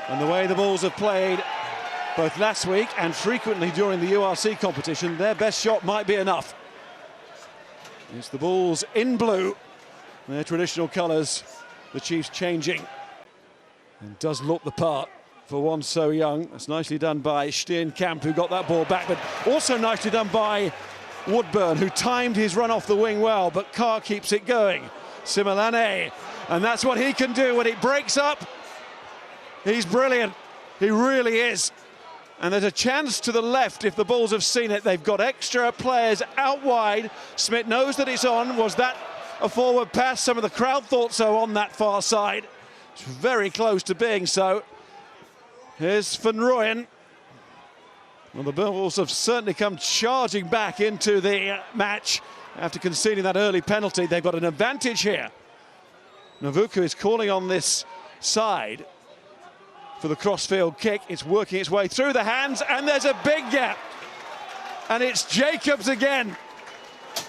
And the way the Bulls have played both last week and frequently during the URC competition, their best shot might be enough. It's the Bulls in blue, their traditional colours, the Chiefs changing. And does look the part for one so young. That's nicely done by Steenkamp, who got that ball back, but also nicely done by Woodburn, who timed his run off the wing well, but Carr keeps it going. Simelane, and that's what he can do when it breaks up. He's brilliant, he really is. And there's a chance to the left if the Bulls have seen it. They've got extra players out wide. Smith knows that it's on. Was that a forward pass? Some of the crowd thought so on that far side. It's very close to being so. Here's Van Rooyen. Well, the Bulls have certainly come charging back into the match after conceding that early penalty. They've got an advantage here. Navuku is calling on this side for the crossfield kick. It's working its way through the hands, and there's a big gap. And it's Jacobs again.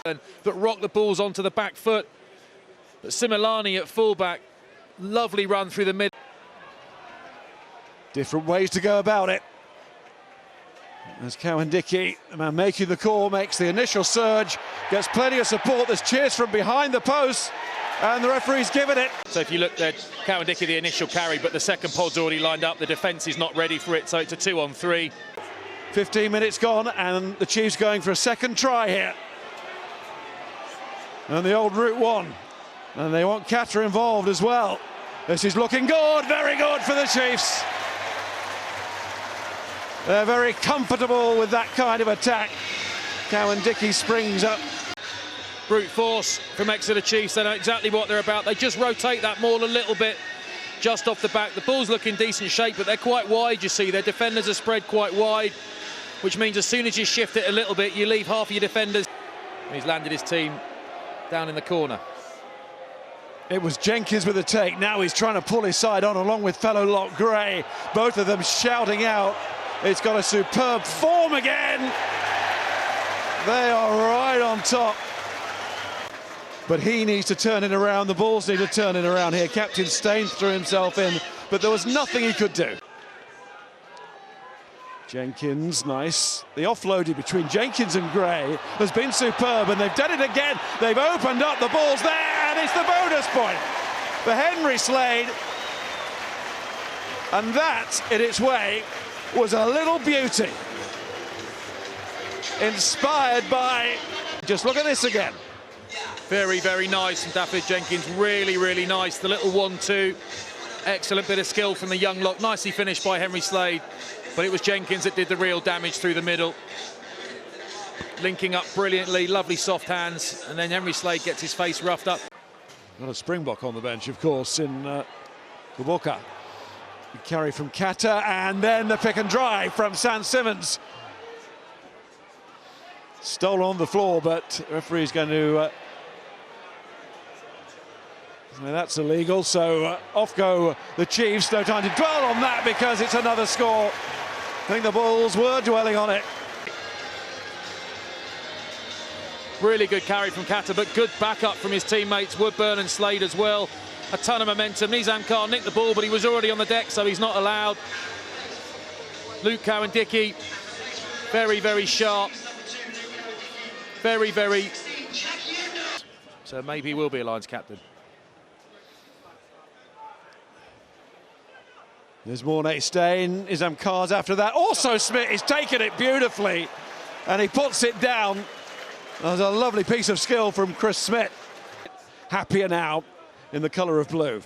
That rocked the Bulls onto the back foot. But Simelane at fullback, lovely run through the mid. Different ways to go about it. As Cowan-Dickey, the man making the call, makes the initial surge, gets plenty of support. There's cheers from behind the post, and the referee's given it. So if you look at Cowan-Dickey, the initial carry, but the second pod's already lined up. The defence is not ready for it, so it's a 2-on-3. 15 minutes gone, and the Chiefs going for a second try here. And the old route one. And they want Kata involved as well. This is looking good, very good for the Chiefs. They're very comfortable with that kind of attack. Cowan-Dickey springs up. Brute force from Exeter Chiefs. They know exactly what they're about. They just rotate that maul a little bit just off the back. The Bulls look in decent shape, but they're quite wide, you see. Their defenders are spread quite wide, which means as soon as you shift it a little bit, you leave half of your defenders. He's landed his team down in the corner. It was Jenkins with the take. Now he's trying to pull his side on along with fellow lock Gray. Both of them shouting out. It's got a superb form again. They are right on top. But he needs to turn it around. The Bulls need to turn it around here. Captain Staines threw himself in, but there was nothing he could do. Jenkins, nice. The offloading between Jenkins and Gray has been superb, and they've done it again. They've opened up the balls there, and it's the bonus point for Henry Slade. And that, in its way, was a little beauty. Inspired by... Just look at this again. Very, very nice from David Jenkins. Really, really nice. The little 1-2. Excellent bit of skill from the young lock. Nicely finished by Henry Slade. But it was Jenkins that did the real damage through the middle. Linking up brilliantly. Lovely soft hands. And then Henry Slade gets his face roughed up. Got a Springbok on the bench, of course, in Kuboka. Carry from Kata, and then the pick and drive from Saint-Simons. Stolen on the floor, but the referee's going to... that's illegal, so off go the Chiefs. No time to dwell on that because it's another score. I think the Bulls were dwelling on it. Really good carry from Kata, but good backup from his teammates, Woodburn and Slade as well. A ton of momentum. Nizam Khan nicked the ball, but he was already on the deck, so he's not allowed. Luke Cowan-Dickey, very, very sharp. Very, very... So maybe he will be Alliance captain. There's Mornay Stain. Nizam Khan's after that. Also Smith is taking it beautifully, and he puts it down. That was a lovely piece of skill from Chris Smith. Happier now in the colour of blue.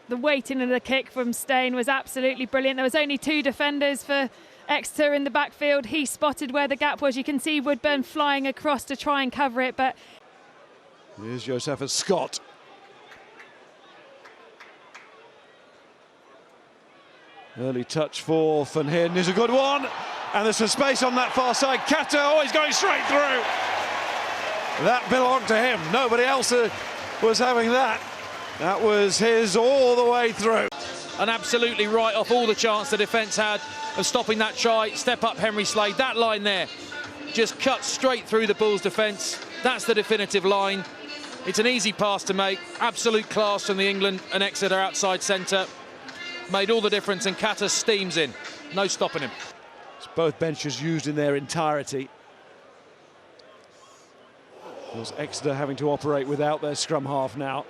The weighting of the kick from Stain was absolutely brilliant. There was only two defenders for Exeter in the backfield. He spotted where the gap was. You can see Woodburn flying across to try and cover it, but... Here's Josephus Scott. Early touch for Van Hyn is a good one. And there's some space on that far side. Kata, oh, he's going straight through. That belonged to him. Nobody else was having that. That was his all the way through. And absolutely right off all the chance the defence had of stopping that try. Step up Henry Slade. That line there just cut straight through the Bulls' defence. That's the definitive line. It's an easy pass to make. Absolute class from the England and Exeter outside centre. made all the difference, and Kata steams in. No stopping him. It's both benches used in their entirety. Of course, Exeter having to operate without their scrum half now.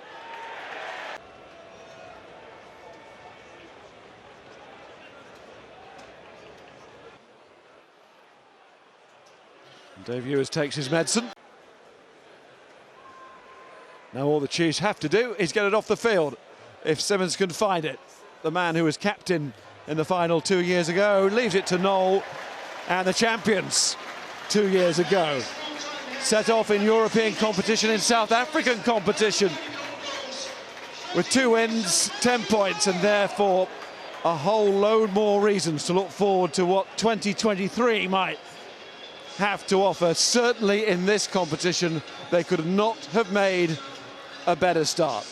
Dave Ewers takes his medicine. Now all the Chiefs have to do is get it off the field, if Simmons can find it. The man who was captain in the final 2 years ago leaves it to Noel, and the champions 2 years ago set off in European competition, in South African competition, with 2 wins, 10 points, and therefore a whole load more reasons to look forward to what 2023 might have to offer. Certainly in this competition, they could not have made a better start.